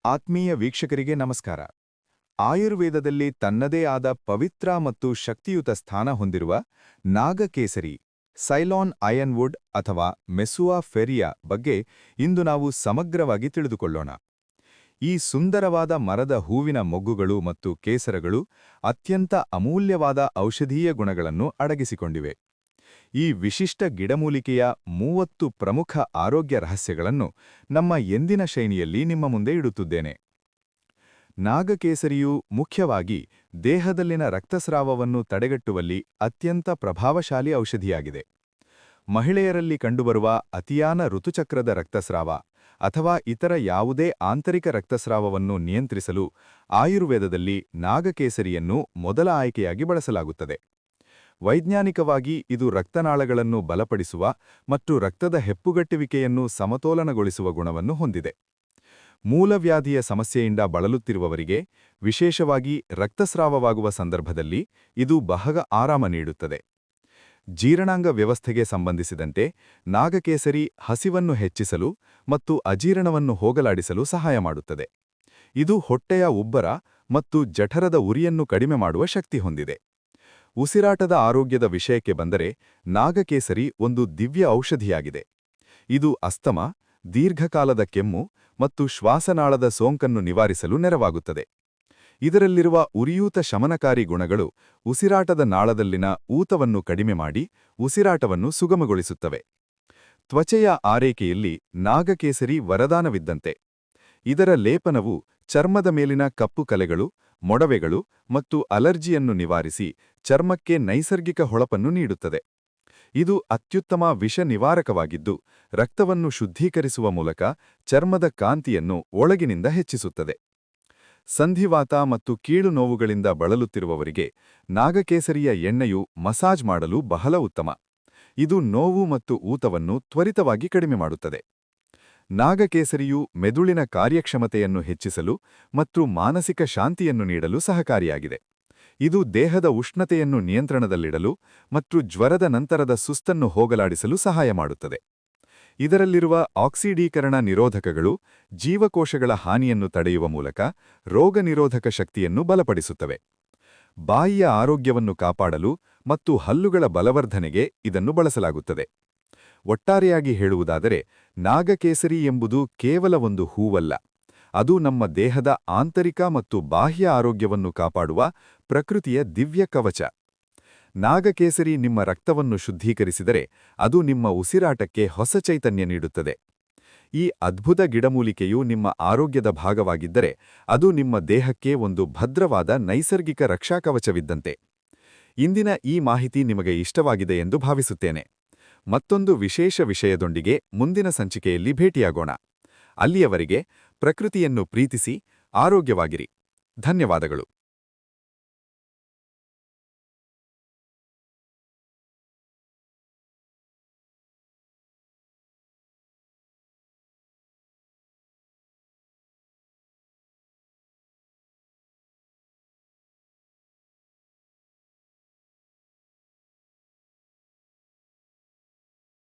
ಆತ್ಮೀಯ ವೀಕ್ಷಕರಿಗೆ ನಮಸ್ಕಾರ. ಆಯುರ್ವೇದದಲ್ಲಿ ತನ್ನದೇ ಆದ ಪವಿತ್ರ ಮತ್ತು ಶಕ್ತಿಯುತ ಸ್ಥಾನ ಹೊಂದಿರುವ ನಾಗಕೇಸರಿ, ಸೈಲಾನ್ ಅಯನ್ವುಡ್ ಅಥವಾ ಮೆಸುವಾ ಫೆರಿಯಾ ಬಗ್ಗೆ ಇಂದು ನಾವು ಸಮಗ್ರವಾಗಿ ತಿಳಿದುಕೊಳ್ಳೋಣ. ಈ ಸುಂದರವಾದ ಮರದ ಹೂವಿನ ಮೊಗ್ಗುಗಳು ಮತ್ತು ಕೇಸರಗಳು ಅತ್ಯಂತ ಅಮೂಲ್ಯವಾದ ಔಷಧೀಯ ಗುಣಗಳನ್ನು ಅಡಗಿಸಿಕೊಂಡಿವೆ. ಈ ವಿಶಿಷ್ಟ ಗಿಡಮೂಲಿಕೆಯ 30 ಪ್ರಮುಖ ಆರೋಗ್ಯ ರಹಸ್ಯಗಳನ್ನು ನಮ್ಮ ಎಂದಿನ ಶೈಲಿಯಲ್ಲಿ ನಿಮ್ಮ ಮುಂದೆ ಇಡುತ್ತಿದ್ದೇನೆ. ನಾಗಕೇಸರಿಯು ಮುಖ್ಯವಾಗಿ ದೇಹದಲ್ಲಿನ ರಕ್ತಸ್ರಾವವನ್ನು ತಡೆಗಟ್ಟುವಲ್ಲಿ ಅತ್ಯಂತ ಪ್ರಭಾವಶಾಲಿ ಔಷಧಿಯಾಗಿದೆ. ಮಹಿಳೆಯರಲ್ಲಿ ಕಂಡುಬರುವ ಅತಿಯಾನ ಋತುಚಕ್ರದ ರಕ್ತಸ್ರಾವ ಅಥವಾ ಇತರ ಯಾವುದೇ ಆಂತರಿಕ ರಕ್ತಸ್ರಾವವನ್ನು ನಿಯಂತ್ರಿಸಲು ಆಯುರ್ವೇದದಲ್ಲಿ ನಾಗಕೇಸರಿಯನ್ನು ಮೊದಲ ಆಯ್ಕೆಯಾಗಿ ಬಳಸಲಾಗುತ್ತದೆ. ವೈಜ್ಞಾನಿಕವಾಗಿ ಇದು ರಕ್ತನಾಳಗಳನ್ನು ಬಲಪಡಿಸುವ ಮತ್ತು ರಕ್ತದ ಹೆಪ್ಪುಗಟ್ಟುವಿಕೆಯನ್ನು ಸಮತೋಲನಗೊಳಿಸುವ ಗುಣವನ್ನು ಹೊಂದಿದೆ. ಮೂಲವ್ಯಾಧಿಯ ಸಮಸ್ಯೆಯಿಂದ ಬಳಲುತ್ತಿರುವವರಿಗೆ, ವಿಶೇಷವಾಗಿ ರಕ್ತಸ್ರಾವವಾಗುವ ಸಂದರ್ಭದಲ್ಲಿ ಇದು ಬಹಳ ಆರಾಮ ನೀಡುತ್ತದೆ. ಜೀರ್ಣಾಂಗ ವ್ಯವಸ್ಥೆಗೆ ಸಂಬಂಧಿಸಿದಂತೆ ನಾಗಕೇಸರಿ ಹಸಿವನ್ನು ಹೆಚ್ಚಿಸಲು ಮತ್ತು ಅಜೀರ್ಣವನ್ನು ಹೋಗಲಾಡಿಸಲು ಸಹಾಯ ಮಾಡುತ್ತದೆ. ಇದು ಹೊಟ್ಟೆಯ ಉಬ್ಬರ ಮತ್ತು ಜಠರದ ಉರಿಯನ್ನು ಕಡಿಮೆ ಮಾಡುವ ಶಕ್ತಿ ಹೊಂದಿದೆ. ಉಸಿರಾಟದ ಆರೋಗ್ಯದ ವಿಷಯಕ್ಕೆ ಬಂದರೆ ನಾಗಕೇಸರಿ ಒಂದು ದಿವ್ಯ ಔಷಧಿಯಾಗಿದೆ. ಇದು ಅಸ್ತಮ, ದೀರ್ಘಕಾಲದ ಕೆಮ್ಮು ಮತ್ತು ಶ್ವಾಸನಾಳದ ಸೋಂಕನ್ನು ನಿವಾರಿಸಲು ನೆರವಾಗುತ್ತದೆ. ಇದರಲ್ಲಿರುವ ಉರಿಯೂತ ಶಮನಕಾರಿ ಗುಣಗಳು ಉಸಿರಾಟದ ನಾಳದಲ್ಲಿನ ಊತವನ್ನು ಕಡಿಮೆ ಮಾಡಿ ಉಸಿರಾಟವನ್ನು ಸುಗಮಗೊಳಿಸುತ್ತವೆ. ತ್ವಚೆಯ ಆರೈಕೆಯಲ್ಲಿ ನಾಗಕೇಸರಿ ವರದಾನವಿದ್ದಂತೆ. ಇದರ ಲೇಪನವು ಚರ್ಮದ ಮೇಲಿನ ಕಪ್ಪು ಕಲೆಗಳು, ಮೊಡವೆಗಳು ಮತ್ತು ಅಲರ್ಜಿಯನ್ನು ನಿವಾರಿಸಿ ಚರ್ಮಕ್ಕೆ ನೈಸರ್ಗಿಕ ಹೊಳಪನ್ನು ನೀಡುತ್ತದೆ. ಇದು ಅತ್ಯುತ್ತಮ ವಿಷ ನಿವಾರಕವಾಗಿದ್ದು, ರಕ್ತವನ್ನು ಶುದ್ಧೀಕರಿಸುವ ಮೂಲಕ ಚರ್ಮದ ಕಾಂತಿಯನ್ನು ಒಳಗಿನಿಂದ ಹೆಚ್ಚಿಸುತ್ತದೆ. ಸಂಧಿವಾತ ಮತ್ತು ಕೀಳು ನೋವುಗಳಿಂದ ಬಳಲುತ್ತಿರುವವರಿಗೆ ನಾಗಕೇಸರಿಯ ಎಣ್ಣೆಯು ಮಸಾಜ್ ಮಾಡಲು ಬಹಳ ಉತ್ತಮ. ಇದು ನೋವು ಮತ್ತು ಊತವನ್ನು ತ್ವರಿತವಾಗಿ ಕಡಿಮೆ ಮಾಡುತ್ತದೆ. ನಾಗಕೇಸರಿಯು ಮೆದುಳಿನ ಕಾರ್ಯಕ್ಷಮತೆಯನ್ನು ಹೆಚ್ಚಿಸಲು ಮತ್ತು ಮಾನಸಿಕ ಶಾಂತಿಯನ್ನು ನೀಡಲು ಸಹಕಾರಿಯಾಗಿದೆ. ಇದು ದೇಹದ ಉಷ್ಣತೆಯನ್ನು ನಿಯಂತ್ರಣದಲ್ಲಿಡಲು ಮತ್ತು ಜ್ವರದ ನಂತರದ ಸುಸ್ತನ್ನು ಹೋಗಲಾಡಿಸಲು ಸಹಾಯ ಮಾಡುತ್ತದೆ. ಇದರಲ್ಲಿರುವ ಆಕ್ಸಿಡೀಕರಣ ನಿರೋಧಕಗಳು ಜೀವಕೋಶಗಳ ಹಾನಿಯನ್ನು ತಡೆಯುವ ಮೂಲಕ ರೋಗನಿರೋಧಕ ಶಕ್ತಿಯನ್ನು ಬಲಪಡಿಸುತ್ತವೆ. ಬಾಯಿಯ ಆರೋಗ್ಯವನ್ನು ಕಾಪಾಡಲು ಮತ್ತು ಹಲ್ಲುಗಳ ಬಲವರ್ಧನೆಗೆ ಇದನ್ನು ಬಳಸಲಾಗುತ್ತದೆ. ಒಟ್ಟಾರೆಯಾಗಿ ಹೇಳುವುದಾದರೆ, ನಾಗಕೇಸರಿ ಎಂಬುದು ಕೇವಲ ಒಂದು ಹೂವಲ್ಲ, ಅದು ನಮ್ಮ ದೇಹದ ಆಂತರಿಕ ಮತ್ತು ಬಾಹ್ಯ ಆರೋಗ್ಯವನ್ನು ಕಾಪಾಡುವ ಪ್ರಕೃತಿಯ ದಿವ್ಯ ಕವಚ. ನಾಗಕೇಸರಿ ನಿಮ್ಮ ರಕ್ತವನ್ನು ಶುದ್ಧೀಕರಿಸಿದರೆ ಅದು ನಿಮ್ಮ ಉಸಿರಾಟಕ್ಕೆ ಹೊಸ ಚೈತನ್ಯ ನೀಡುತ್ತದೆ. ಈ ಅದ್ಭುತ ಗಿಡಮೂಲಿಕೆಯು ನಿಮ್ಮ ಆರೋಗ್ಯದ ಭಾಗವಾಗಿದ್ದರೆ ಅದು ನಿಮ್ಮ ದೇಹಕ್ಕೆ ಒಂದು ಭದ್ರವಾದ ನೈಸರ್ಗಿಕ ರಕ್ಷಾಕವಚವಿದ್ದಂತೆ. ಇಂದಿನ ಈ ಮಾಹಿತಿ ನಿಮಗೆ ಇಷ್ಟವಾಗಿದೆ ಎಂದು ಭಾವಿಸುತ್ತೇನೆ. ಮತ್ತೊಂದು ವಿಶೇಷ ವಿಷಯದೊಂದಿಗೆ ಮುಂದಿನ ಸಂಚಿಕೆಯಲ್ಲಿ ಭೇಟಿಯಾಗೋಣ. ಅಲ್ಲಿಯವರೆಗೆ ಪ್ರಕೃತಿಯನ್ನು ಪ್ರೀತಿಸಿ ಆರೋಗ್ಯವಾಗಿರಿ. ಧನ್ಯವಾದಗಳು.